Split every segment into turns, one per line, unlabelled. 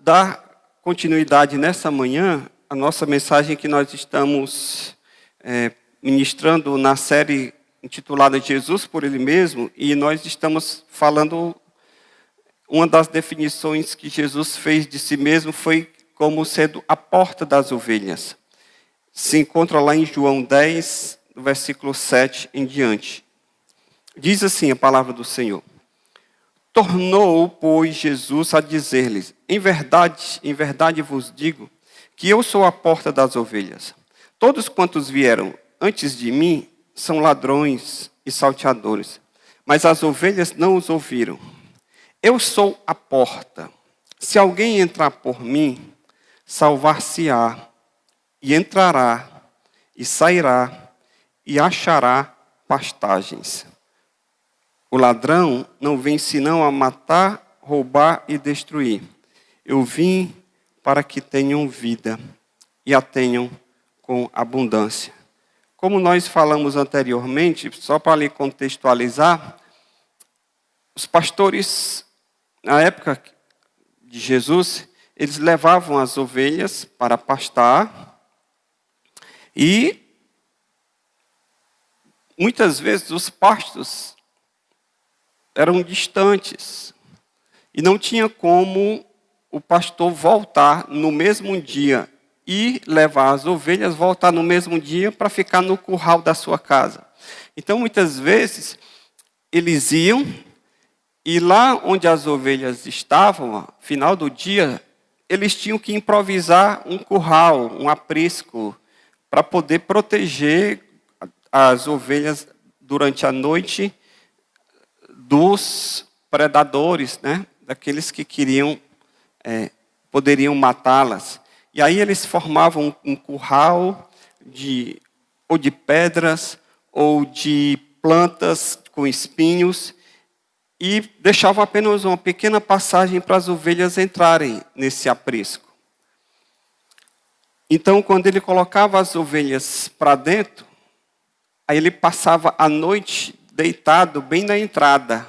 dar continuidade nessa manhã à nossa mensagem que nós estamos ministrando na série intitulada Jesus por Ele Mesmo, e nós estamos falando, uma das definições que Jesus fez de si mesmo foi como sendo a porta das ovelhas. Se encontra lá em João 10, versículo 7 em diante. Diz assim a palavra do Senhor: tornou, pois, Jesus a dizer-lhes: em verdade vos digo, que eu sou a porta das ovelhas. Todos quantos vieram antes de mim são ladrões e salteadores, mas as ovelhas não os ouviram. Eu sou a porta. Se alguém entrar por mim, salvar-se-á, e entrará, e sairá, e achará pastagens. O ladrão não vem senão a matar, roubar e destruir. Eu vim para que tenham vida e a tenham com abundância. Como nós falamos anteriormente, só para lhe contextualizar, os pastores, na época de Jesus, eles levavam as ovelhas para pastar e muitas vezes os pastos eram distantes e não tinha como o pastor voltar no mesmo dia e levar as ovelhas, voltar no mesmo dia para ficar no curral da sua casa. Então, muitas vezes, eles iam e lá onde as ovelhas estavam, no final do dia, eles tinham que improvisar um curral, um aprisco, para poder proteger as ovelhas durante a noite dos predadores, né? Daqueles que poderiam matá-las. E aí eles formavam um curral ou de pedras ou de plantas com espinhos e deixavam apenas uma pequena passagem para as ovelhas entrarem nesse aprisco. Então, quando ele colocava as ovelhas para dentro, aí ele passava a noite deitado bem na entrada,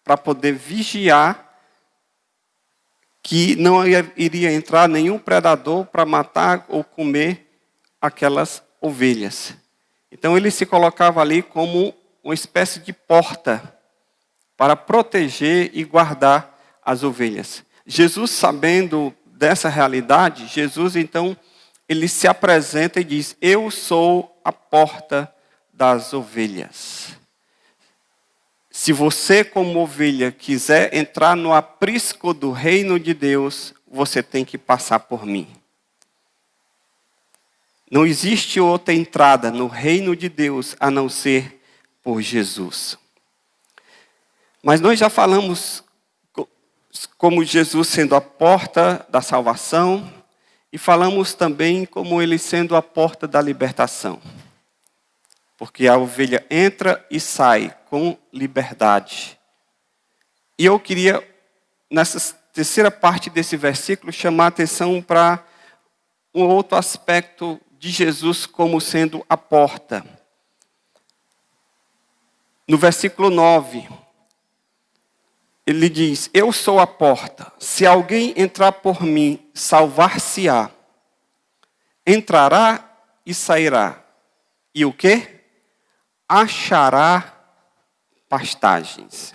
para poder vigiar que não iria entrar nenhum predador para matar ou comer aquelas ovelhas. Então ele se colocava ali como uma espécie de porta para proteger e guardar as ovelhas. Jesus, sabendo dessa realidade, Jesus então, ele se apresenta e diz: eu sou a porta das ovelhas. Se você, como ovelha, quiser entrar no aprisco do reino de Deus, você tem que passar por mim. Não existe outra entrada no reino de Deus a não ser por Jesus. Mas nós já falamos como Jesus sendo a porta da salvação e falamos também como ele sendo a porta da libertação. Porque a ovelha entra e sai com liberdade. E eu queria, nessa terceira parte desse versículo, chamar a atenção para um outro aspecto de Jesus como sendo a porta. No versículo 9, ele diz: eu sou a porta. Se alguém entrar por mim, salvar-se-á. Entrará e sairá. E o quê? Achará pastagens.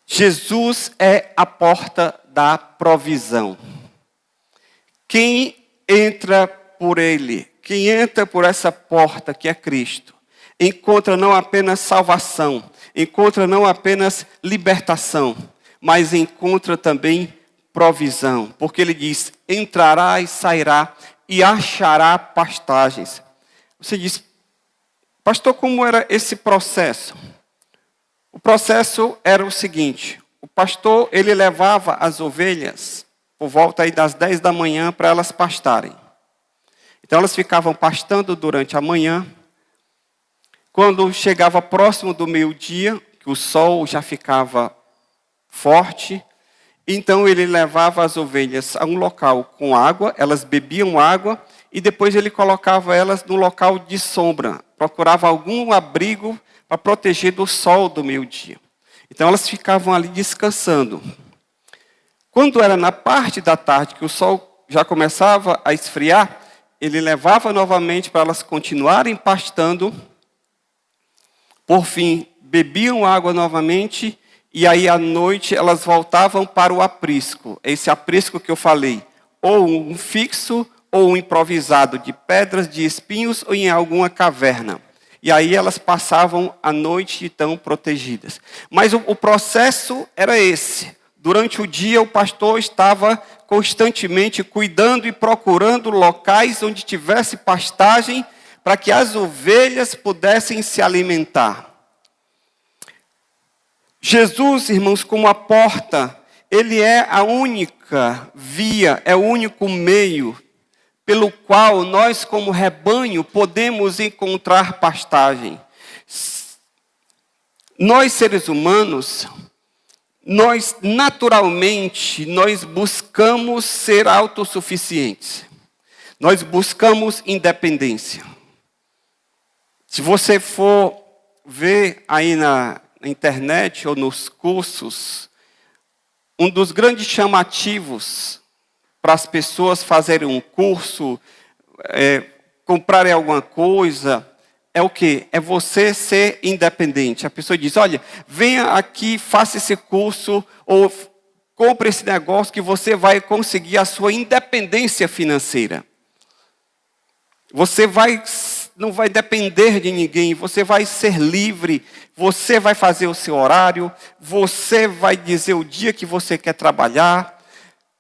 Jesus é a porta da provisão. Quem entra por ele, quem entra por essa porta que é Cristo, encontra não apenas salvação, encontra não apenas libertação, mas encontra também provisão. Porque ele diz: entrará e sairá e achará pastagens. Você diz: pastor, como era esse processo? O processo era o seguinte: o pastor, ele levava as ovelhas por volta aí das 10 da manhã para elas pastarem. Então elas ficavam pastando durante a manhã. Quando chegava próximo do meio-dia, que o sol já ficava forte, então ele levava as ovelhas a um local com água, elas bebiam água, e depois ele colocava elas num local de sombra, procurava algum abrigo para proteger do sol do meio-dia. Então elas ficavam ali descansando. Quando era na parte da tarde, que o sol já começava a esfriar, ele levava novamente para elas continuarem pastando. Por fim, bebiam água novamente, e aí à noite elas voltavam para o aprisco. Esse aprisco que eu falei, ou um fixo, ou um improvisado de pedras, de espinhos, ou em alguma caverna. E aí elas passavam a noite então protegidas. Mas o processo era esse. Durante o dia o pastor estava constantemente cuidando e procurando locais onde tivesse pastagem para que as ovelhas pudessem se alimentar. Jesus, irmãos, como a porta, ele é a única via, é o único meio pelo qual nós, como rebanho, podemos encontrar pastagem. Nós, seres humanos, nós naturalmente, nós buscamos ser autossuficientes. Nós buscamos independência. Se você for ver aí na internet ou nos cursos, um dos grandes chamativos para as pessoas fazerem um curso, comprarem alguma coisa, é o quê? É você ser independente. A pessoa diz, olha, venha aqui, faça esse curso, ou compre esse negócio que você vai conseguir a sua independência financeira. Você não vai depender de ninguém, você vai ser livre, você vai fazer o seu horário, você vai dizer o dia que você quer trabalhar,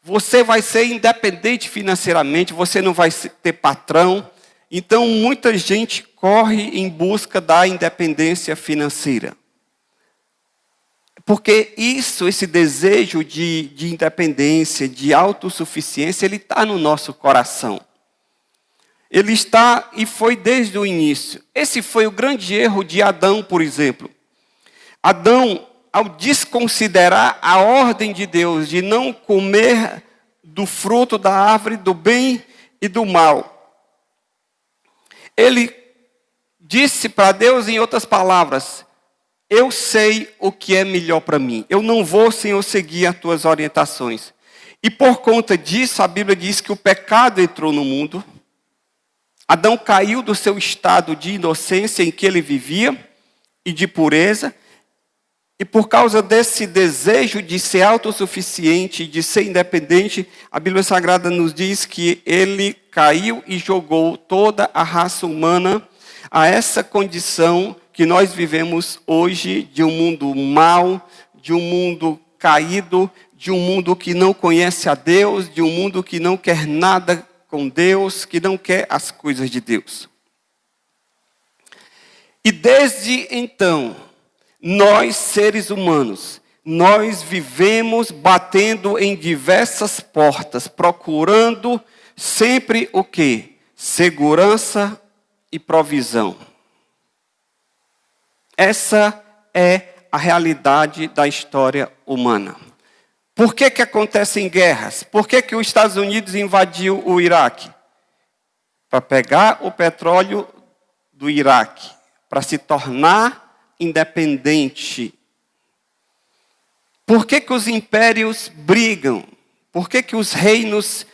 você vai ser independente financeiramente, você não vai ter patrão. Então, muita gente corre em busca da independência financeira. Porque esse desejo de independência, de autossuficiência, ele está no nosso coração. Ele está e foi desde o início. Esse foi o grande erro de Adão, por exemplo. Adão, ao desconsiderar a ordem de Deus de não comer do fruto da árvore do bem e do mal, ele disse para Deus, em outras palavras, eu sei o que é melhor para mim. Eu não vou sem eu seguir as tuas orientações. E por conta disso, a Bíblia diz que o pecado entrou no mundo. Adão caiu do seu estado de inocência em que ele vivia e de pureza. E por causa desse desejo de ser autossuficiente, de ser independente, a Bíblia Sagrada nos diz que ele caiu e jogou toda a raça humana a essa condição que nós vivemos hoje, de um mundo mau, de um mundo caído, de um mundo que não conhece a Deus, de um mundo que não quer nada com Deus, que não quer as coisas de Deus. E desde então, nós, seres humanos, nós vivemos batendo em diversas portas, procurando sempre o quê? Segurança e provisão. Essa é a realidade da história humana. Por que acontecem guerras? Por que os Estados Unidos invadiu o Iraque? Para pegar o petróleo do Iraque, para se tornar independente. Por que os impérios brigam? Por que os reinos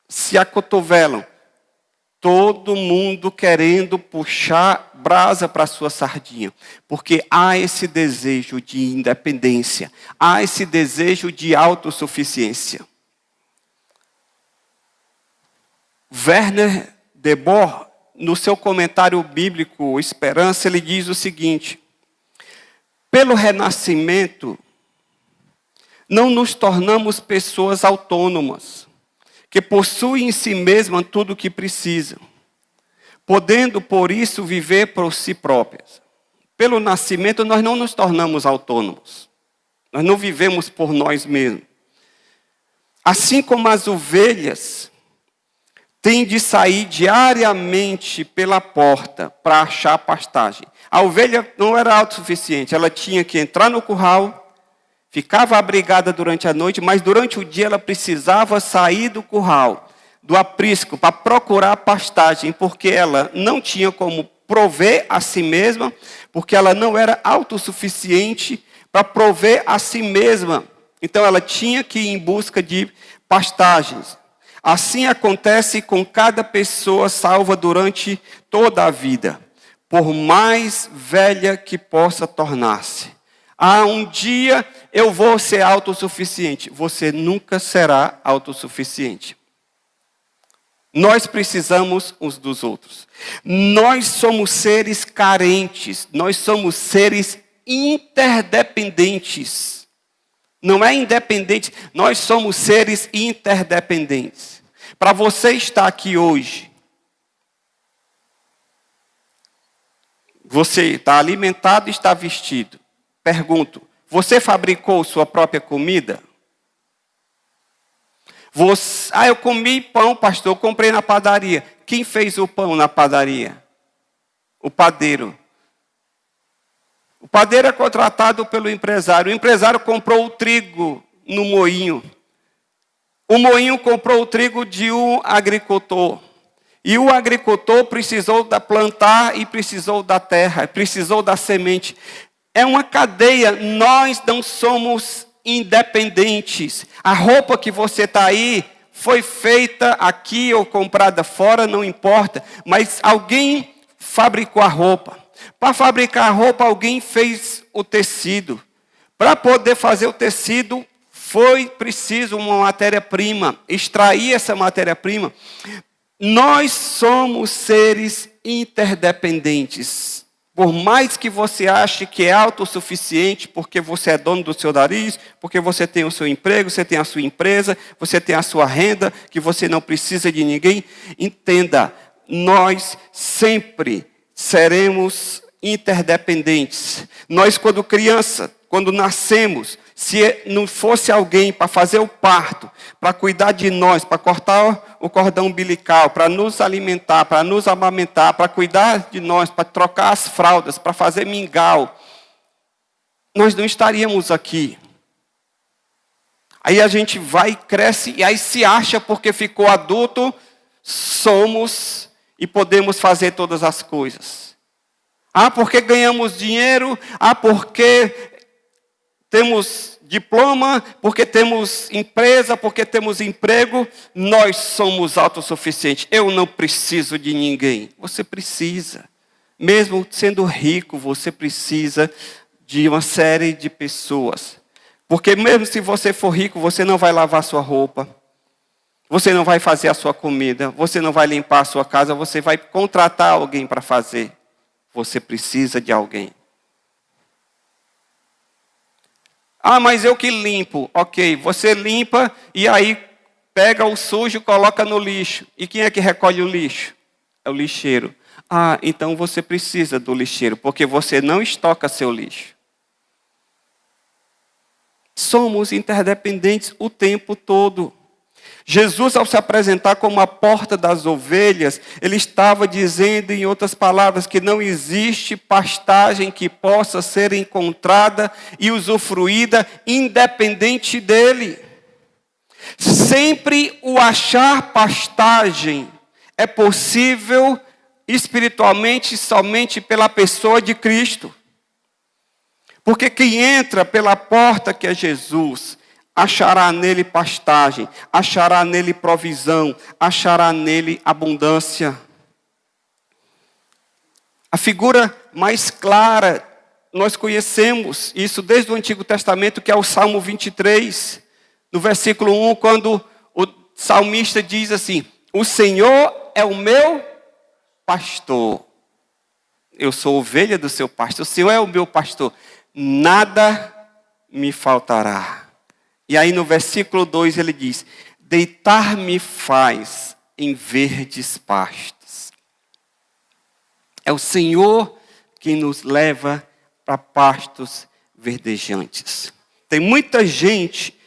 se acotovelam? Todo mundo querendo puxar brasa para a sua sardinha. Porque há esse desejo de independência. Há esse desejo de autossuficiência. Werner de Boer, no seu comentário bíblico Esperança, ele diz o seguinte: pelo renascimento, não nos tornamos pessoas autônomas, que possuem em si mesma tudo o que precisam, podendo, por isso, viver por si próprias. Pelo nascimento, nós não nos tornamos autônomos. Nós não vivemos por nós mesmos. Assim como as ovelhas têm de sair diariamente pela porta para achar pastagem. A ovelha não era autossuficiente, ela tinha que entrar no curral, ficava abrigada durante a noite, mas durante o dia ela precisava sair do curral, do aprisco, para procurar pastagem, porque ela não tinha como prover a si mesma, porque ela não era autossuficiente para prover a si mesma Então ela tinha que ir em busca de pastagens. Assim acontece com cada pessoa salva durante toda a vida, por mais velha que possa tornar-se. Um dia eu vou ser autossuficiente. Você nunca será autossuficiente. Nós precisamos uns dos outros. Nós somos seres carentes. Nós somos seres interdependentes. Não é independente. Nós somos seres interdependentes. Para você estar aqui hoje, você está alimentado e está vestido. Pergunto, você fabricou sua própria comida? Eu comi pão, pastor, eu comprei na padaria. Quem fez o pão na padaria? O padeiro. O padeiro é contratado pelo empresário. O empresário comprou o trigo no moinho. O moinho comprou o trigo de um agricultor. E o agricultor precisou plantar e precisou da terra, precisou da semente. É uma cadeia, nós não somos independentes. A roupa que você está aí foi feita aqui ou comprada fora, não importa. Mas alguém fabricou a roupa. Para fabricar a roupa, alguém fez o tecido. Para poder fazer o tecido, foi preciso uma matéria-prima. Extrair essa matéria-prima. Nós somos seres interdependentes. Por mais que você ache que é autossuficiente, porque você é dono do seu nariz, porque você tem o seu emprego, você tem a sua empresa, você tem a sua renda, que você não precisa de ninguém, entenda, nós sempre seremos interdependentes. Nós, quando criança, quando nascemos, se não fosse alguém para fazer o parto, para cuidar de nós, para cortar o cordão umbilical, para nos alimentar, para nos amamentar, para cuidar de nós, para trocar as fraldas, para fazer mingau, nós não estaríamos aqui. Aí a gente vai, cresce, e aí se acha porque ficou adulto, somos e podemos fazer todas as coisas. Porque ganhamos dinheiro, porque temos diploma, porque temos empresa, porque temos emprego, nós somos autossuficientes. Eu não preciso de ninguém. Você precisa. Mesmo sendo rico, você precisa de uma série de pessoas. Porque mesmo se você for rico, você não vai lavar sua roupa. Você não vai fazer a sua comida. Você não vai limpar a sua casa. Você vai contratar alguém para fazer. Você precisa de alguém. Mas eu que limpo. Ok, você limpa e aí pega o sujo e coloca no lixo. E quem é que recolhe o lixo? É o lixeiro. Então você precisa do lixeiro, porque você não estoca seu lixo. Somos interdependentes o tempo todo. Jesus, ao se apresentar como a porta das ovelhas, ele estava dizendo, em outras palavras, que não existe pastagem que possa ser encontrada e usufruída independente dele. Sempre o achar pastagem é possível espiritualmente somente pela pessoa de Cristo. Porque quem entra pela porta que é Jesus, achará nele pastagem, achará nele provisão, achará nele abundância. A figura mais clara, nós conhecemos isso desde o Antigo Testamento, que é o Salmo 23, no versículo 1, quando o salmista diz assim: o Senhor é o meu pastor. Eu sou ovelha do seu pastor, o Senhor é o meu pastor. Nada me faltará. E aí no versículo 2 ele diz: deitar-me faz em verdes pastos. É o Senhor quem nos leva para pastos verdejantes. Tem muita gente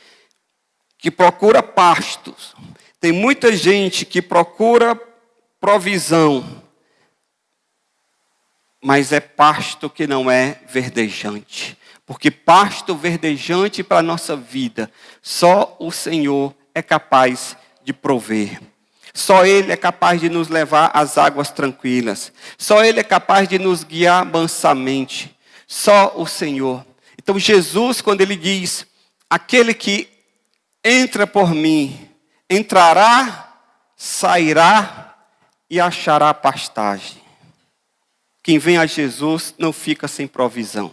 que procura pastos. Tem muita gente que procura provisão. Mas é pasto que não é verdejante. Porque pasto verdejante para a nossa vida, só o Senhor é capaz de prover. Só Ele é capaz de nos levar às águas tranquilas. Só Ele é capaz de nos guiar mansamente. Só o Senhor. Então Jesus, quando Ele diz: aquele que entra por mim, entrará, sairá e achará pastagem. Quem vem a Jesus não fica sem provisão.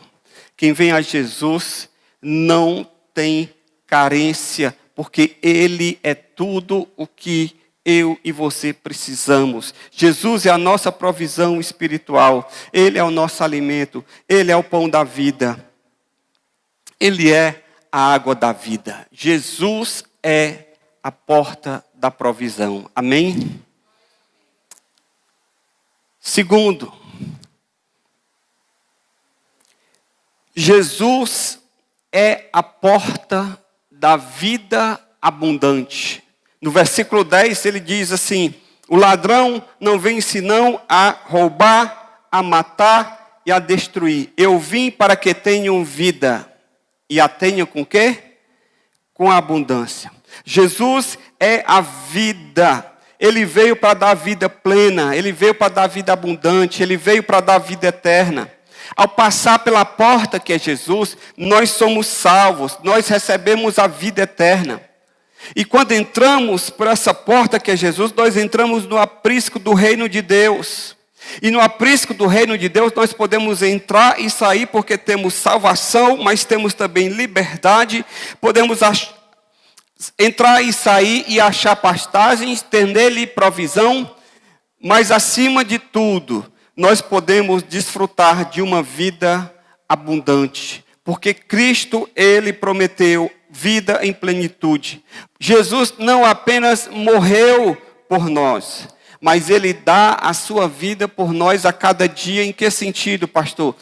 Quem vem a Jesus não tem carência, porque Ele é tudo o que eu e você precisamos. Jesus é a nossa provisão espiritual. Ele é o nosso alimento. Ele é o pão da vida. Ele é a água da vida. Jesus é a porta da provisão. Amém? Segundo, Jesus é a porta da vida abundante. No versículo 10 ele diz assim: o ladrão não vem senão a roubar, a matar e a destruir. Eu vim para que tenham vida. E a tenham com quê? Com abundância. Jesus é a vida. Ele veio para dar vida plena. Ele veio para dar vida abundante. Ele veio para dar vida eterna. Ao passar pela porta que é Jesus, nós somos salvos. Nós recebemos a vida eterna. E quando entramos por essa porta que é Jesus, nós entramos no aprisco do reino de Deus. E no aprisco do reino de Deus nós podemos entrar e sair porque temos salvação, mas temos também liberdade. Podemos entrar e sair e achar pastagens, ter nele provisão. Mas acima de tudo, nós podemos desfrutar de uma vida abundante. Porque Cristo, Ele prometeu vida em plenitude. Jesus não apenas morreu por nós, mas Ele dá a sua vida por nós a cada dia. Em que sentido, pastor?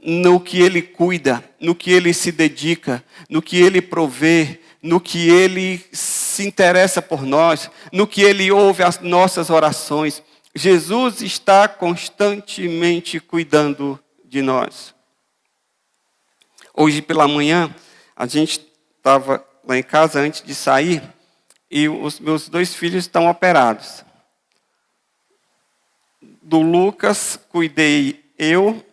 No que Ele cuida, no que Ele se dedica, no que Ele provê, no que Ele se interessa por nós, no que Ele ouve as nossas orações. Jesus está constantemente cuidando de nós. Hoje pela manhã, a gente estava lá em casa antes de sair e os meus 2 filhos estão operados. Do Lucas, cuidei eu,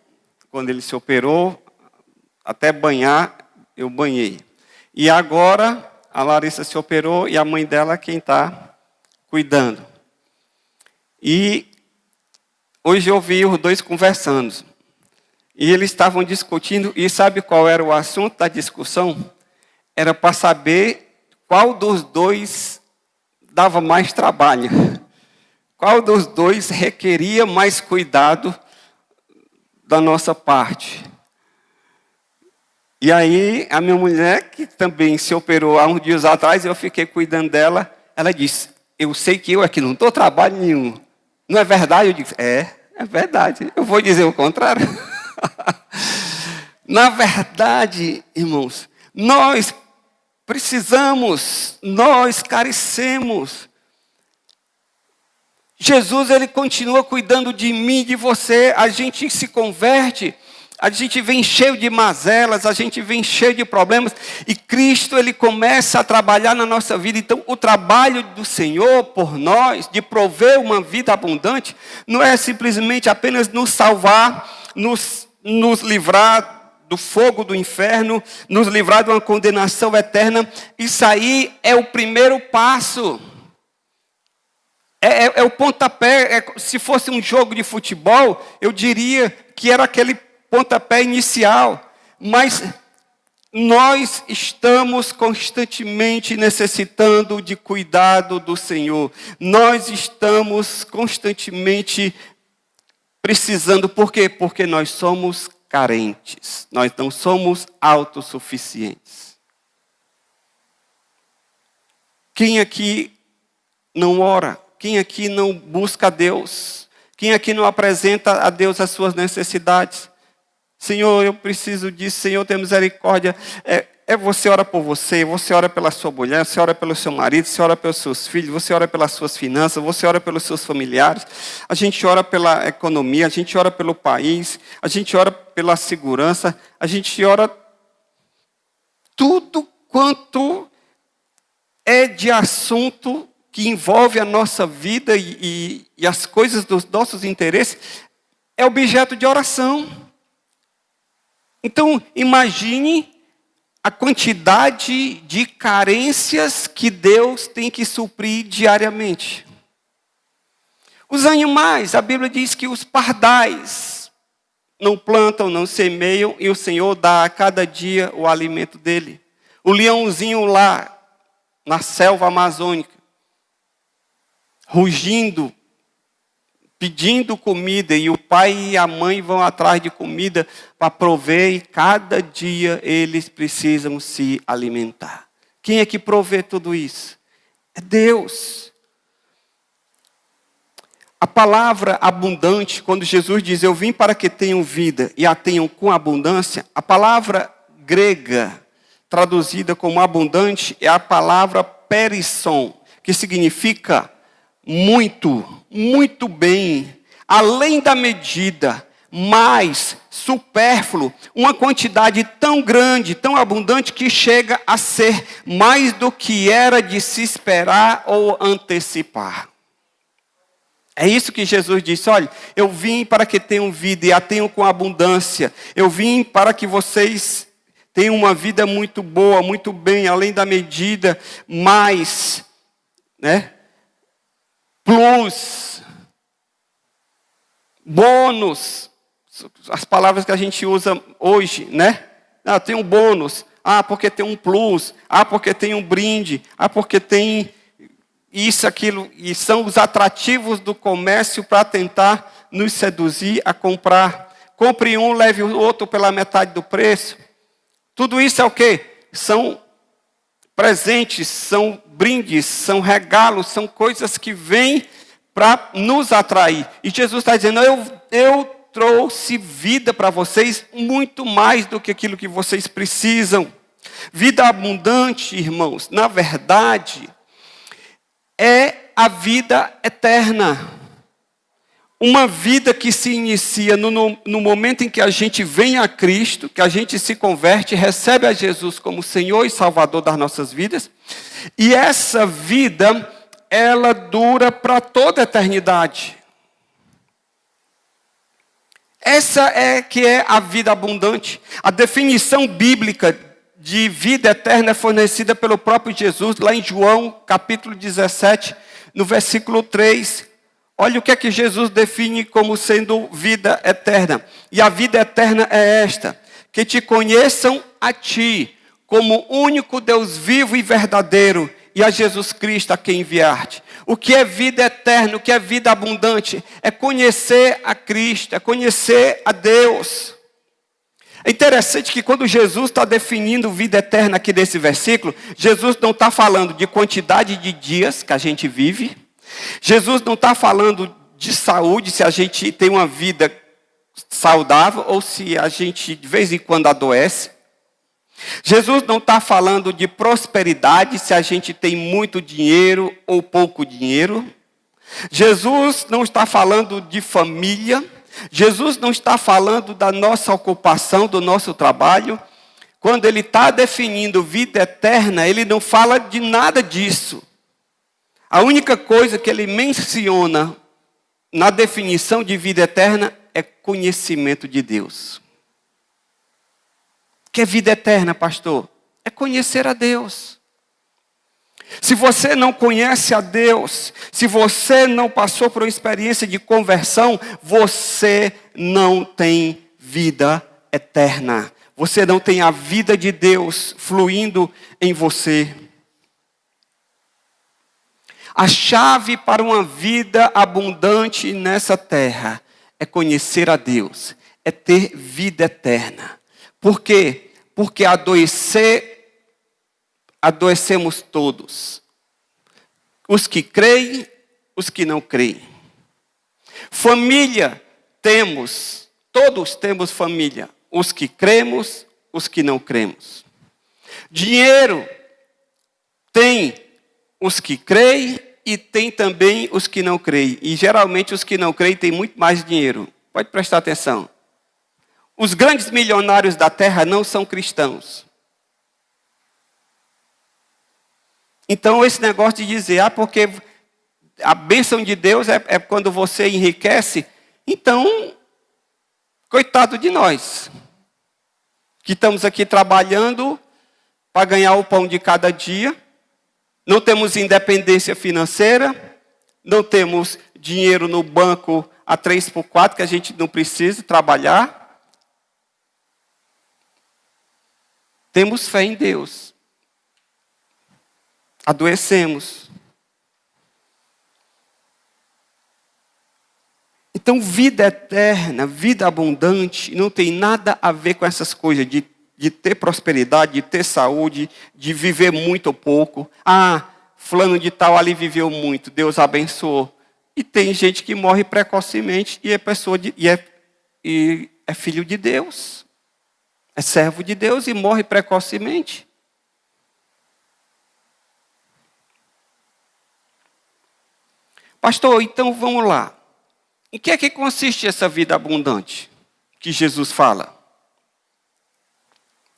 quando ele se operou, até banhar, eu banhei. E agora, a Larissa se operou e a mãe dela é quem está cuidando. E hoje eu vi os 2 conversando. E eles estavam discutindo, e sabe qual era o assunto da discussão? Era para saber qual dos 2 dava mais trabalho. Qual dos 2 requeria mais cuidado da nossa parte. E aí, a minha mulher, que também se operou há uns dias atrás, eu fiquei cuidando dela, ela disse: eu sei que eu aqui não dou trabalho nenhum. Não é verdade? Eu disse: é verdade. Eu vou dizer o contrário. Na verdade, irmãos, nós precisamos, nós carecemos. Jesus, Ele continua cuidando de mim, de você. A gente se converte, a gente vem cheio de mazelas, a gente vem cheio de problemas. E Cristo, Ele começa a trabalhar na nossa vida. Então, o trabalho do Senhor por nós, de prover uma vida abundante, não é simplesmente apenas nos salvar, nos livrar do fogo do inferno, nos livrar de uma condenação eterna. Isso aí é o primeiro passo. É o pontapé. Se fosse um jogo de futebol, eu diria que era aquele pontapé inicial. Mas nós estamos constantemente necessitando de cuidado do Senhor. Nós estamos constantemente precisando. Por quê? Porque nós somos carentes. Nós não somos autossuficientes. Quem aqui não ora? Quem aqui não busca a Deus? Quem aqui não apresenta a Deus as suas necessidades? Senhor, eu preciso disso. Senhor, tem misericórdia. Você ora por você ora pela sua mulher, você ora pelo seu marido, você ora pelos seus filhos, você ora pelas suas finanças, você ora pelos seus familiares. A gente ora pela economia, a gente ora pelo país, a gente ora pela segurança, a gente ora tudo quanto é de assunto que envolve a nossa vida e as coisas dos nossos interesses, é objeto de oração. Então, imagine a quantidade de carências que Deus tem que suprir diariamente. Os animais, a Bíblia diz que os pardais não plantam, não semeiam, e o Senhor dá a cada dia o alimento dele. O leãozinho lá, na selva amazônica, rugindo, pedindo comida, e o pai e a mãe vão atrás de comida para prover, e cada dia eles precisam se alimentar. Quem é que provê tudo isso? É Deus. A palavra abundante, quando Jesus diz, eu vim para que tenham vida e a tenham com abundância, a palavra grega, traduzida como abundante, é a palavra perisson, que significa muito, muito bem, além da medida, mais, supérfluo, uma quantidade tão grande, tão abundante, que chega a ser mais do que era de se esperar ou antecipar. É isso que Jesus disse, olha, eu vim para que tenham vida e a tenham com abundância. Eu vim para que vocês tenham uma vida muito boa, muito bem, além da medida, mais, plus, bônus, as palavras que a gente usa hoje, tem um bônus, porque tem um plus, porque tem um brinde, porque tem isso, aquilo, e são os atrativos do comércio para tentar nos seduzir a comprar. Compre um, leve o outro pela metade do preço. Tudo isso é o quê? São presentes, são brindes, são regalos, são coisas que vêm para nos atrair. E Jesus está dizendo, eu trouxe vida para vocês, muito mais do que aquilo que vocês precisam. Vida abundante, irmãos, na verdade, é a vida eterna. Uma vida que se inicia no momento em que a gente vem a Cristo, que a gente se converte, recebe a Jesus como Senhor e Salvador das nossas vidas. E essa vida, ela dura para toda a eternidade. Essa que é a vida abundante. A definição bíblica de vida eterna é fornecida pelo próprio Jesus, lá em João, capítulo 17, no versículo 3. Olha o que é que Jesus define como sendo vida eterna. E a vida eterna é esta, que te conheçam a ti, como único Deus vivo e verdadeiro, e a Jesus Cristo a quem enviaste. O que é vida eterna, o que é vida abundante? É conhecer a Cristo, é conhecer a Deus. É interessante que quando Jesus está definindo vida eterna aqui nesse versículo, Jesus não está falando de quantidade de dias que a gente vive. Jesus não está falando de saúde, se a gente tem uma vida saudável ou se a gente de vez em quando adoece. Jesus não está falando de prosperidade, se a gente tem muito dinheiro ou pouco dinheiro. Jesus não está falando de família. Jesus não está falando da nossa ocupação, do nosso trabalho. Quando ele está definindo vida eterna, ele não fala de nada disso. A única coisa que ele menciona na definição de vida eterna é conhecimento de Deus. O que é vida eterna, pastor? É conhecer a Deus. Se você não conhece a Deus, se você não passou por uma experiência de conversão, você não tem vida eterna. Você não tem a vida de Deus fluindo em você. A chave para uma vida abundante nessa terra é conhecer a Deus, é ter vida eterna. Por quê? Porque adoecemos todos. Os que creem, os que não creem. Família temos, todos temos família. Os que cremos, os que não cremos. Dinheiro tem os que creem e tem também os que não creem. E geralmente os que não creem têm muito mais dinheiro. Pode prestar atenção. Os grandes milionários da terra não são cristãos. Então esse negócio de dizer, porque a bênção de Deus é quando você enriquece, então, coitado de nós, que estamos aqui trabalhando para ganhar o pão de cada dia, não temos independência financeira, não temos dinheiro no banco a 3x4, que a gente não precisa trabalhar. Temos fé em Deus. Adoecemos. Então, vida eterna, vida abundante, não tem nada a ver com essas coisas de ter prosperidade, de ter saúde, de viver muito ou pouco. Ah, fulano de tal ali viveu muito, Deus abençoou. E tem gente que morre precocemente e é filho de Deus. É servo de Deus e morre precocemente. Pastor, então vamos lá. Em que é que consiste essa vida abundante que Jesus fala?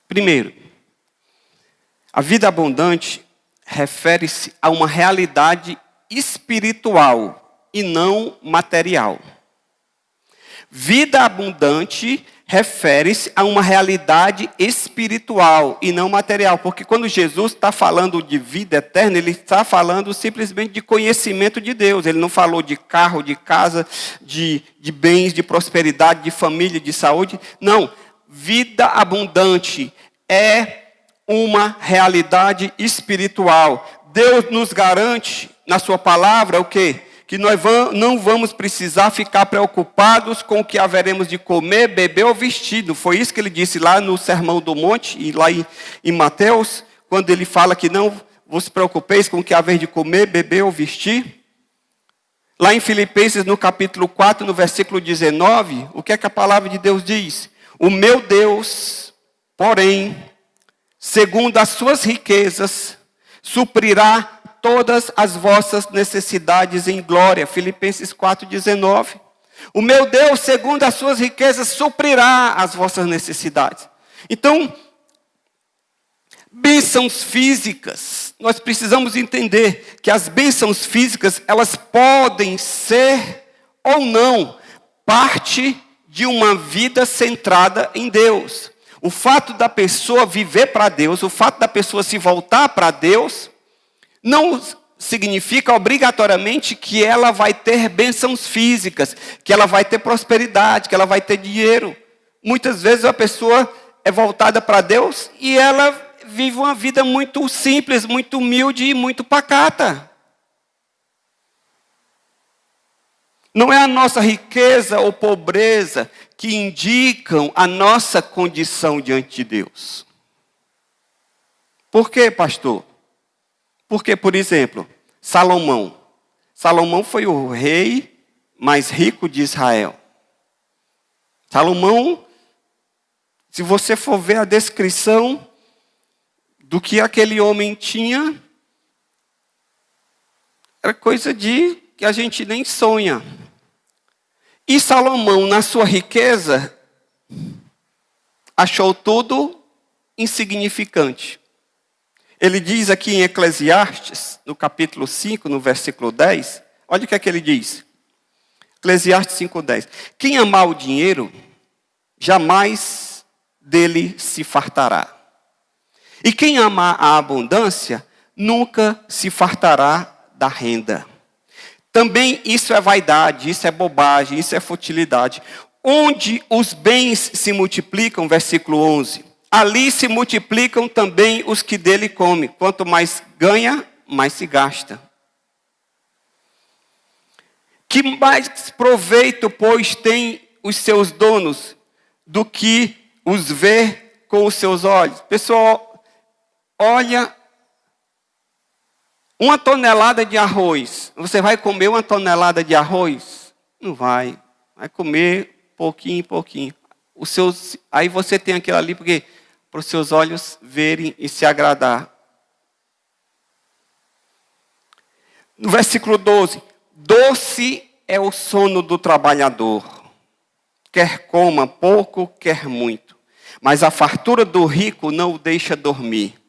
Primeiro, a vida abundante refere-se a uma realidade espiritual e não material. Vida abundante refere-se a uma realidade espiritual e não material. Porque quando Jesus está falando de vida eterna, ele está falando simplesmente de conhecimento de Deus. Ele não falou de carro, de casa, de bens, de prosperidade, de família, de saúde. Não. Vida abundante é uma realidade espiritual. Deus nos garante, na sua palavra, o quê? Que nós não vamos precisar ficar preocupados com o que haveremos de comer, beber ou vestir. Foi isso que ele disse lá no Sermão do Monte, e lá em Mateus, quando ele fala que não vos preocupeis com o que haver de comer, beber ou vestir. Lá em Filipenses, no capítulo 4, no versículo 19, o que é que a palavra de Deus diz? O meu Deus, porém, segundo as suas riquezas, suprirá todas as vossas necessidades em glória. Filipenses 4,19. O meu Deus, segundo as suas riquezas, suprirá as vossas necessidades. Então, bênçãos físicas. Nós precisamos entender que as bênçãos físicas, elas podem ser ou não parte de uma vida centrada em Deus. O fato da pessoa viver para Deus, o fato da pessoa se voltar para Deus, não significa obrigatoriamente que ela vai ter bênçãos físicas, que ela vai ter prosperidade, que ela vai ter dinheiro. Muitas vezes a pessoa é voltada para Deus e ela vive uma vida muito simples, muito humilde e muito pacata. Não é a nossa riqueza ou pobreza que indicam a nossa condição diante de Deus. Por quê, pastor? Porque, por exemplo, Salomão. Salomão foi o rei mais rico de Israel. Salomão, se você for ver a descrição do que aquele homem tinha, era coisa que a gente nem sonha. E Salomão, na sua riqueza, achou tudo insignificante. Ele diz aqui em Eclesiastes, no capítulo 5, no versículo 10, olha o que é que ele diz. Eclesiastes 5:10. Quem amar o dinheiro, jamais dele se fartará. E quem amar a abundância, nunca se fartará da renda. Também isso é vaidade, isso é bobagem, isso é futilidade. Onde os bens se multiplicam, versículo 11, ali se multiplicam também os que dele comem. Quanto mais ganha, mais se gasta. Que mais proveito, pois, tem os seus donos do que os ver com os seus olhos? Pessoal, olha, 1 tonelada de arroz. Você vai comer 1 tonelada de arroz? Não vai. Vai comer pouquinho em pouquinho. Aí você tem aquilo ali porque para os seus olhos verem e se agradar. No versículo 12. Doce é o sono do trabalhador. Quer coma pouco, quer muito. Mas a fartura do rico não o deixa dormir.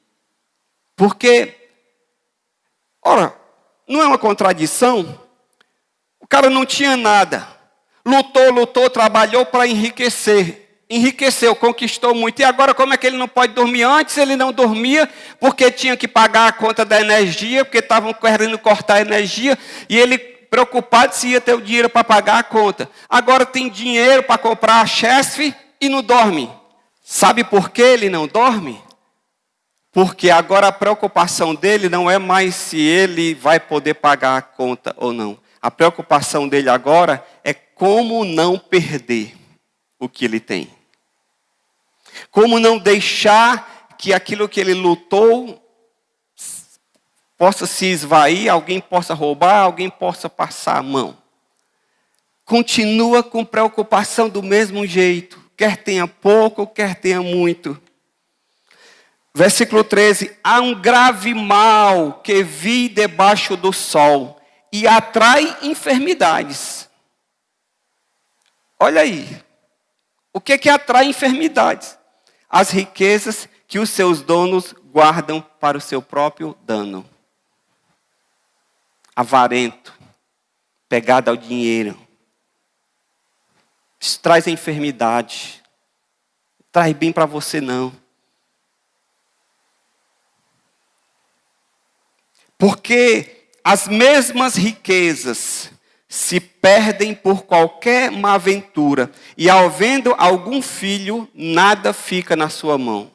Porque, ora, não é uma contradição? O cara não tinha nada. Lutou, trabalhou para enriquecer. enriqueceu, conquistou muito. E agora como é que ele não pode dormir? Antes ele não dormia porque tinha que pagar a conta da energia, porque estavam querendo cortar a energia, e ele preocupado se ia ter o dinheiro para pagar a conta. Agora tem dinheiro para comprar a chefe e não dorme. Sabe por que ele não dorme? Porque agora a preocupação dele não é mais se ele vai poder pagar a conta ou não. A preocupação dele agora é como não perder o que ele tem. Como não deixar que aquilo que ele lutou possa se esvair, alguém possa roubar, alguém possa passar a mão. Continua com preocupação do mesmo jeito, quer tenha pouco, quer tenha muito. Versículo 13, há um grave mal que vi debaixo do sol e atrai enfermidades. Olha aí, o que atrai enfermidades? As riquezas que os seus donos guardam para o seu próprio dano. Avarento, pegado ao dinheiro. Isso traz a enfermidade. Traz bem para você não. Porque as mesmas riquezas se perdem por qualquer má aventura, e ao vendo algum filho, nada fica na sua mão.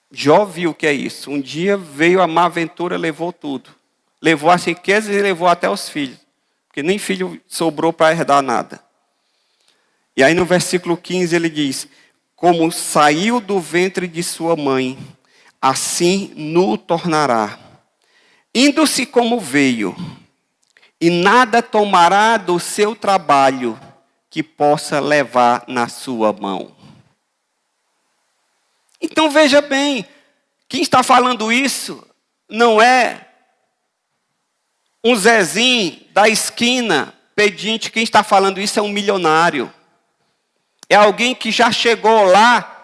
Jó viu o que é isso. Um dia veio a má aventura, levou tudo. Levou as riquezas e levou até os filhos. Porque nem filho sobrou para herdar nada. E aí no versículo 15 ele diz, como saiu do ventre de sua mãe, assim nu tornará. Indo-se como veio, e nada tomará do seu trabalho que possa levar na sua mão. Então veja bem, quem está falando isso não é um Zezinho da esquina pedinte, quem está falando isso é um milionário. É alguém que já chegou lá,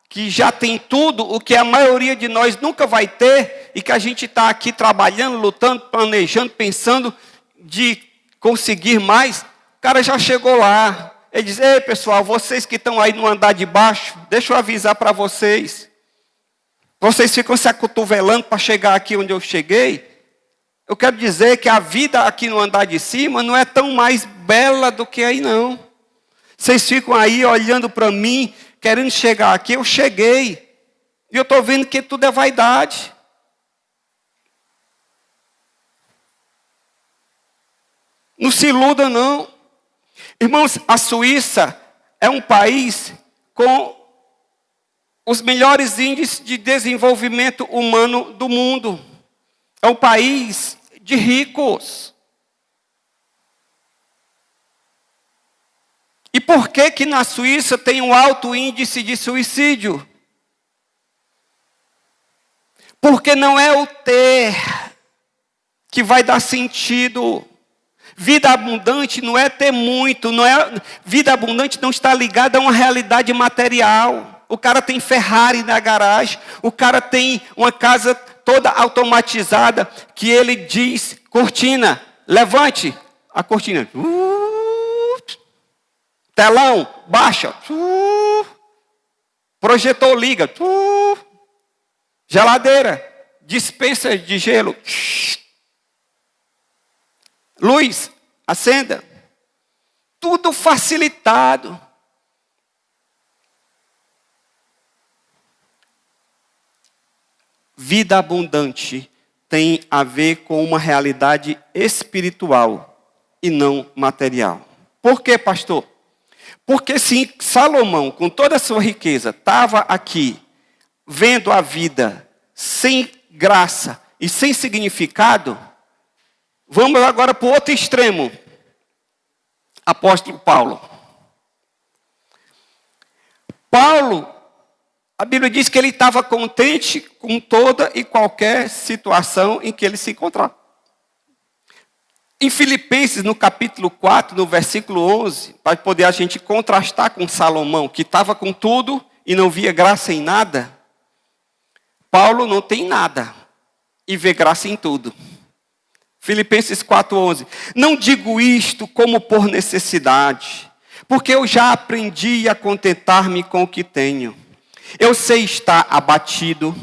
que já tem tudo o que a maioria de nós nunca vai ter, e que a gente está aqui trabalhando, lutando, planejando, pensando de conseguir mais. O cara já chegou lá. Ele diz, ei pessoal, vocês que estão aí no andar de baixo, deixa eu avisar para vocês. Vocês ficam se acotovelando para chegar aqui onde eu cheguei. Eu quero dizer que a vida aqui no andar de cima não é tão mais bela do que aí não. Vocês ficam aí olhando para mim, querendo chegar aqui, eu cheguei. E eu estou vendo que tudo é vaidade. Não se iluda não. Irmãos, a Suíça é um país com os melhores índices de desenvolvimento humano do mundo. É um país de ricos. E por que na Suíça tem um alto índice de suicídio? Porque não é o ter que vai dar sentido. Vida abundante não é ter muito, vida abundante não está ligada a uma realidade material. O cara tem Ferrari na garagem, o cara tem uma casa toda automatizada, que ele diz, cortina, levante a cortina. Telão, baixa. Projetor, liga. Geladeira, dispensa de gelo. Luz, acenda. Tudo facilitado. Vida abundante tem a ver com uma realidade espiritual e não material. Por quê, pastor? Porque se Salomão, com toda a sua riqueza, estava aqui, vendo a vida sem graça e sem significado, vamos agora para o outro extremo. Apóstolo Paulo. Paulo, a Bíblia diz que ele estava contente com toda e qualquer situação em que ele se encontrava. Em Filipenses, no capítulo 4, no versículo 11, para poder a gente contrastar com Salomão, que estava com tudo e não via graça em nada, Paulo não tem nada e vê graça em tudo. Filipenses 4:11. Não digo isto como por necessidade, porque eu já aprendi a contentar-me com o que tenho. Eu sei estar abatido.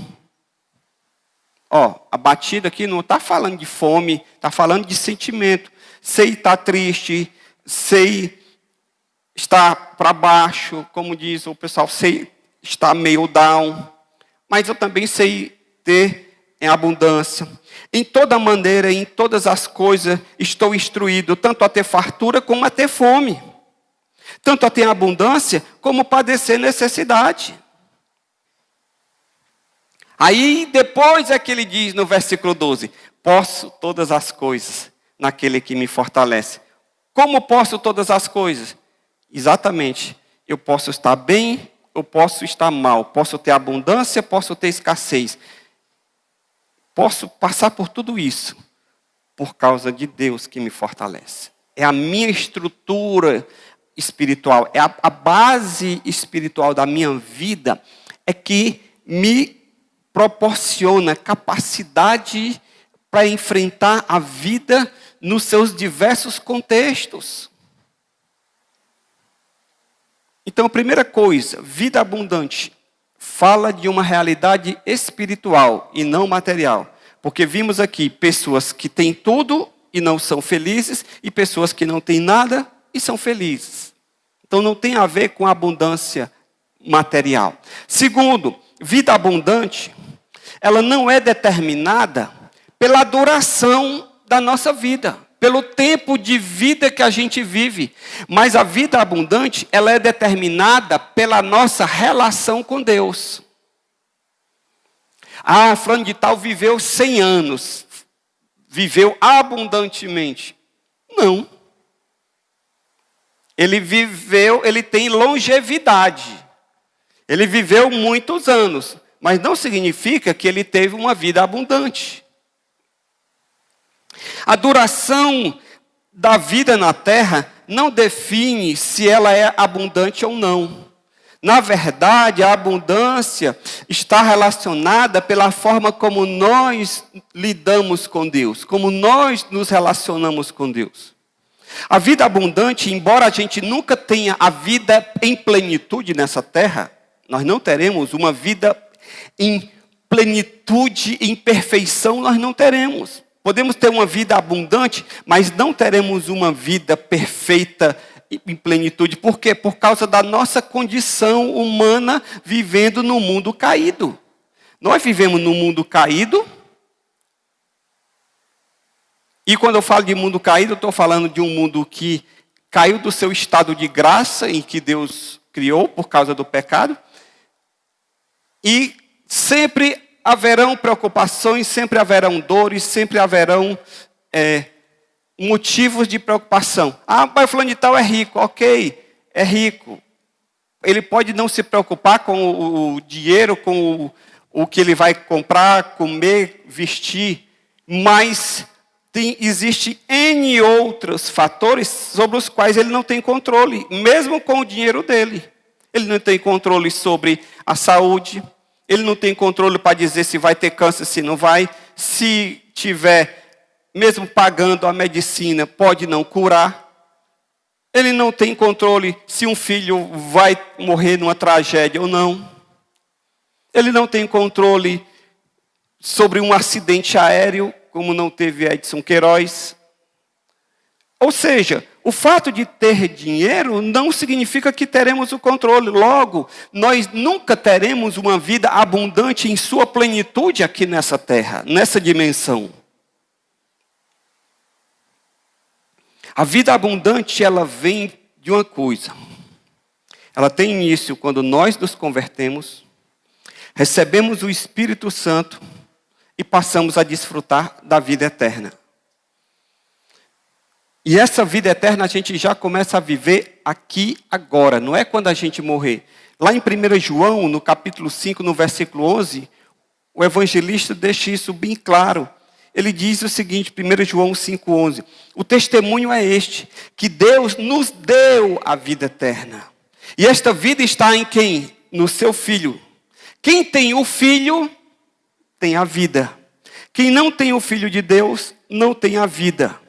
Abatido aqui não está falando de fome, está falando de sentimento. Sei estar triste, sei estar para baixo, como diz o pessoal, sei estar meio down. Mas eu também sei ter em abundância. Em toda maneira, em todas as coisas, estou instruído, tanto a ter fartura como a ter fome. Tanto a ter abundância, como padecer necessidade. Aí depois é que ele diz no versículo 12, posso todas as coisas naquele que me fortalece. Como posso todas as coisas? Exatamente, eu posso estar bem, eu posso estar mal, posso ter abundância, posso ter escassez. Posso passar por tudo isso, por causa de Deus que me fortalece. É a minha estrutura espiritual, é a base espiritual da minha vida, é que me proporciona capacidade para enfrentar a vida nos seus diversos contextos. Então, a primeira coisa, vida abundante, fala de uma realidade espiritual e não material. Porque vimos aqui pessoas que têm tudo e não são felizes, e pessoas que não têm nada e são felizes. Então, não tem a ver com a abundância material. Segundo, vida abundante, ela não é determinada pela duração da nossa vida, pelo tempo de vida que a gente vive. Mas a vida abundante, ela é determinada pela nossa relação com Deus. Fulano de tal viveu 100 anos, viveu abundantemente. Não. Ele tem longevidade. Ele viveu muitos anos. Mas não significa que ele teve uma vida abundante. A duração da vida na terra não define se ela é abundante ou não. Na verdade, a abundância está relacionada pela forma como nós lidamos com Deus, como nós nos relacionamos com Deus. A vida abundante, embora a gente nunca tenha a vida em plenitude nessa terra, nós não teremos uma vida em plenitude, em perfeição, nós não teremos. Podemos ter uma vida abundante, mas não teremos uma vida perfeita em plenitude. Por quê? Por causa da nossa condição humana vivendo no mundo caído. Nós vivemos no mundo caído. E quando eu falo de mundo caído, eu estou falando de um mundo que caiu do seu estado de graça, em que Deus criou por causa do pecado. E sempre haverão preocupações, sempre haverão dores, sempre haverão motivos de preocupação. Mas fulano de tal é rico, ok, é rico. Ele pode não se preocupar com o dinheiro, com o que ele vai comprar, comer, vestir, mas existe N outros fatores sobre os quais ele não tem controle, mesmo com o dinheiro dele. Ele não tem controle sobre a saúde. Ele não tem controle para dizer se vai ter câncer, se não vai. Se tiver, mesmo pagando a medicina, pode não curar. Ele não tem controle se um filho vai morrer numa tragédia ou não. Ele não tem controle sobre um acidente aéreo, como não teve Edson Queiroz. Ou seja, o fato de ter dinheiro não significa que teremos o controle. Logo, nós nunca teremos uma vida abundante em sua plenitude aqui nessa terra, nessa dimensão. A vida abundante, ela vem de uma coisa. Ela tem início quando nós nos convertemos, recebemos o Espírito Santo e passamos a desfrutar da vida eterna. E essa vida eterna a gente já começa a viver aqui agora, não é quando a gente morrer. Lá em 1 João, no capítulo 5, no versículo 11, o evangelista deixa isso bem claro. Ele diz o seguinte, 1 João 5,11. O testemunho é este, que Deus nos deu a vida eterna. E esta vida está em quem? No seu Filho. Quem tem o Filho, tem a vida. Quem não tem o Filho de Deus, não tem a vida.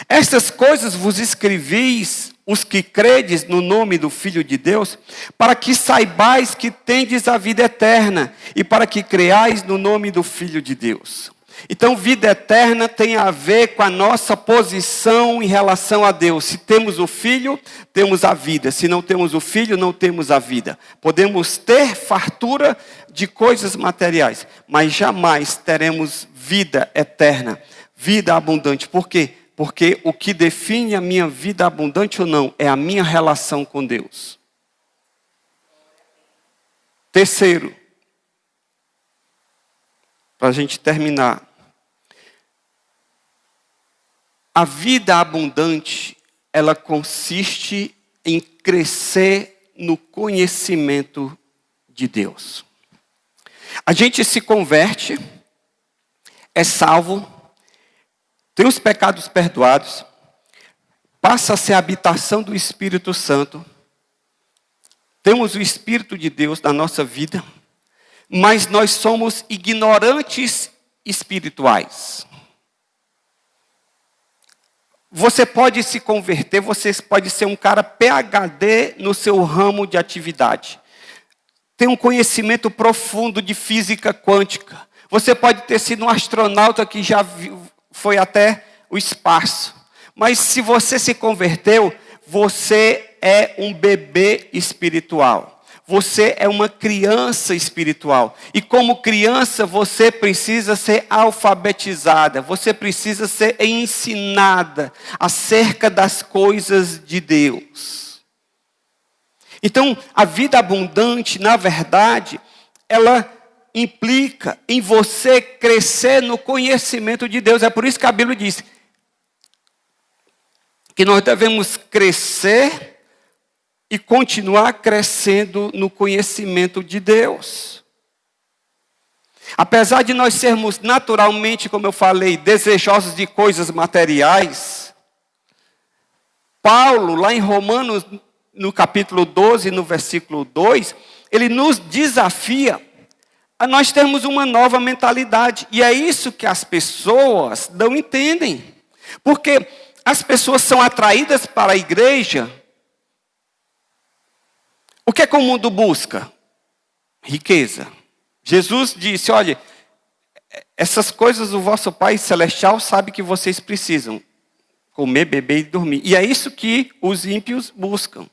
Estas coisas vos escrevis os que credes no nome do Filho de Deus, para que saibais que tendes a vida eterna, e para que creais no nome do Filho de Deus. Então, vida eterna tem a ver com a nossa posição em relação a Deus. Se temos o Filho, temos a vida. Se não temos o Filho, não temos a vida. Podemos ter fartura de coisas materiais, mas jamais teremos vida eterna, vida abundante. Por quê? Porque o que define a minha vida abundante ou não é a minha relação com Deus. Terceiro, para a gente terminar. A vida abundante, ela consiste em crescer no conhecimento de Deus. A gente se converte, é salvo, tem os pecados perdoados, passa a ser a habitação do Espírito Santo, temos o Espírito de Deus na nossa vida, mas nós somos ignorantes espirituais. Você pode se converter, você pode ser um cara PhD no seu ramo de atividade. Tem um conhecimento profundo de física quântica. Você pode ter sido um astronauta que já foi até o espaço. Mas se você se converteu, você é um bebê espiritual. Você é uma criança espiritual. E como criança, você precisa ser alfabetizada. Você precisa ser ensinada acerca das coisas de Deus. Então, a vida abundante, na verdade, ela implica em você crescer no conhecimento de Deus. É por isso que a Bíblia diz que nós devemos crescer e continuar crescendo no conhecimento de Deus. Apesar de nós sermos naturalmente, como eu falei, desejosos de coisas materiais, Paulo, lá em Romanos, no capítulo 12, no versículo 2, ele nos desafia a nós termos uma nova mentalidade. E é isso que as pessoas não entendem. Porque as pessoas são atraídas para a igreja. O que é que o mundo busca? Riqueza. Jesus disse, olha, essas coisas o vosso Pai Celestial sabe que vocês precisam. Comer, beber e dormir. E é isso que os ímpios buscam.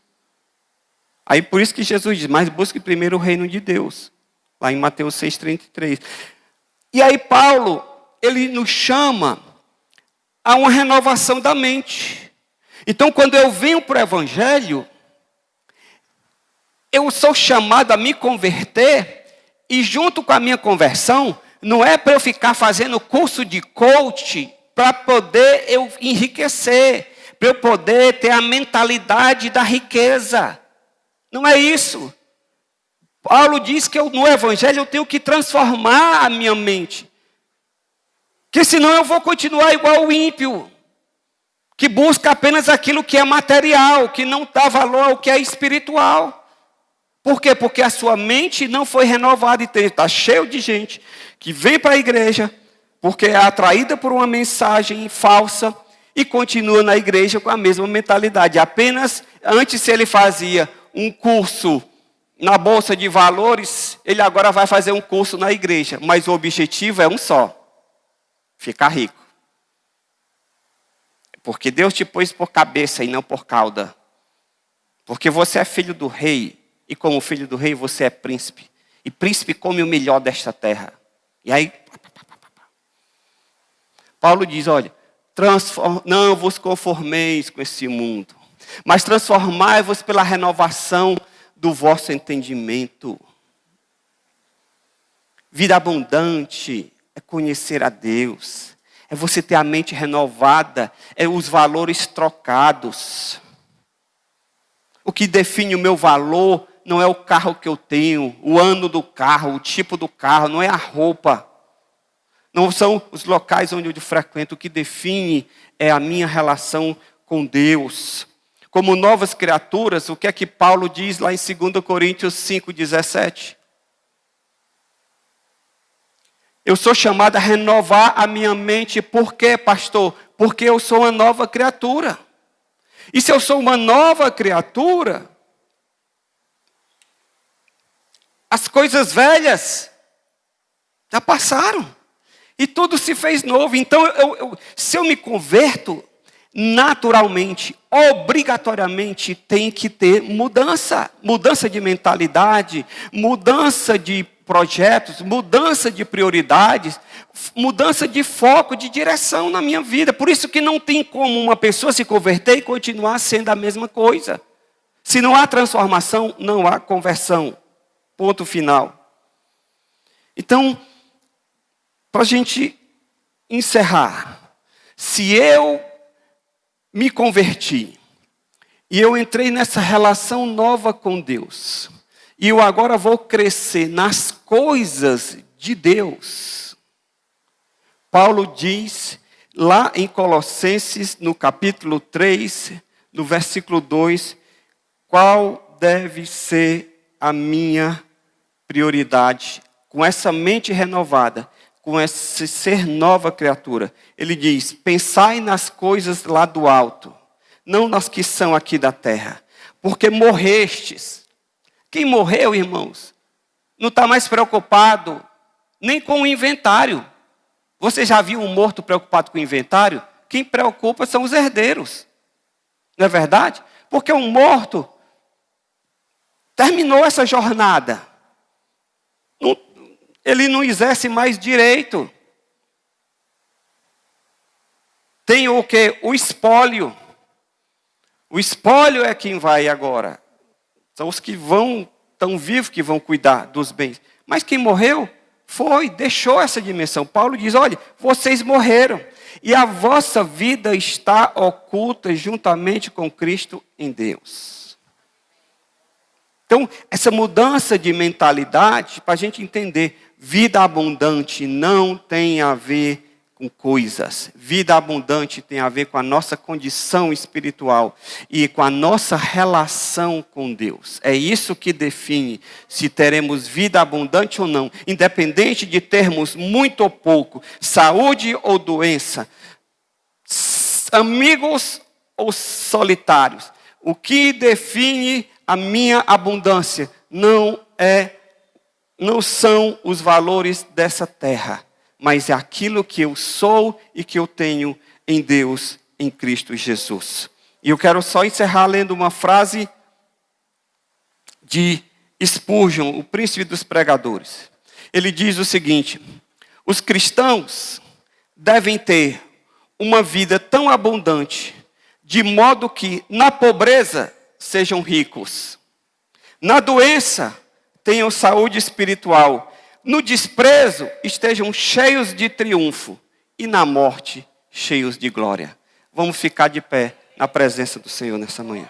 Aí por isso que Jesus diz, mas busque primeiro o reino de Deus. Lá em Mateus 6,33. E aí Paulo, ele nos chama a uma renovação da mente. Então quando eu venho para o Evangelho, eu sou chamado a me converter, e junto com a minha conversão, não é para eu ficar fazendo curso de coach, para poder eu enriquecer, para eu poder ter a mentalidade da riqueza. Não é isso. Paulo diz que no Evangelho eu tenho que transformar a minha mente. Que senão eu vou continuar igual o ímpio, que busca apenas aquilo que é material, que não dá valor ao que é espiritual. Por quê? Porque a sua mente não foi renovada. E está cheio de gente que vem para a igreja porque é atraída por uma mensagem falsa e continua na igreja com a mesma mentalidade. Apenas antes, se ele fazia um curso na Bolsa de Valores, ele agora vai fazer um curso na igreja. Mas o objetivo é um só: ficar rico. Porque Deus te pôs por cabeça e não por cauda. Porque você é filho do rei. E como filho do rei, você é príncipe. E príncipe come o melhor desta terra. E aí, Paulo diz, olha, não vos conformeis com esse mundo, mas transformai-vos pela renovação do vosso entendimento. Vida abundante é conhecer a Deus. É você ter a mente renovada, é os valores trocados. O que define o meu valor não é o carro que eu tenho, o ano do carro, o tipo do carro, não é a roupa. Não são os locais onde eu frequento. O que define é a minha relação com Deus. Como novas criaturas, o que é que Paulo diz lá em 2 Coríntios 5,17? Eu sou chamado a renovar a minha mente. Por quê, pastor? Porque eu sou uma nova criatura. E se eu sou uma nova criatura, as coisas velhas já passaram. E tudo se fez novo. Então, se eu me converto, naturalmente, obrigatoriamente, tem que ter mudança. Mudança de mentalidade, mudança de projetos, mudança de prioridades, mudança de foco, de direção na minha vida. Por isso que não tem como uma pessoa se converter e continuar sendo a mesma coisa. Se não há transformação, não há conversão. Ponto final. Então, para a gente encerrar, se eu me converti e eu entrei nessa relação nova com Deus, e eu agora vou crescer nas coisas de Deus, Paulo diz lá em Colossenses, no capítulo 3, no versículo 2, qual deve ser a minha prioridade, com essa mente renovada, com esse ser nova criatura. Ele diz, pensai nas coisas lá do alto, não nas que são aqui da terra, porque morrestes. Quem morreu, irmãos, não está mais preocupado nem com o inventário. Você já viu um morto preocupado com o inventário? Quem preocupa são os herdeiros. Não é verdade? Porque um morto terminou essa jornada. Ele não exerce mais direito. Tem o quê? O espólio. O espólio é quem vai agora. São os que estão vivos, que vão cuidar dos bens. Mas quem morreu, deixou essa dimensão. Paulo diz, olha, vocês morreram. E a vossa vida está oculta juntamente com Cristo em Deus. Então, essa mudança de mentalidade, para a gente entender, vida abundante não tem a ver com coisas. Vida abundante tem a ver com a nossa condição espiritual e com a nossa relação com Deus. É isso que define se teremos vida abundante ou não. Independente de termos muito ou pouco, saúde ou doença, amigos ou solitários. O que define a minha abundância não são os valores dessa terra, mas é aquilo que eu sou e que eu tenho em Deus, em Cristo Jesus. E eu quero só encerrar lendo uma frase de Spurgeon, o príncipe dos pregadores. Ele diz o seguinte, os cristãos devem ter uma vida tão abundante, de modo que na pobreza sejam ricos, na doença tenham saúde espiritual, no desprezo estejam cheios de triunfo e na morte cheios de glória. Vamos ficar de pé na presença do Senhor nessa manhã.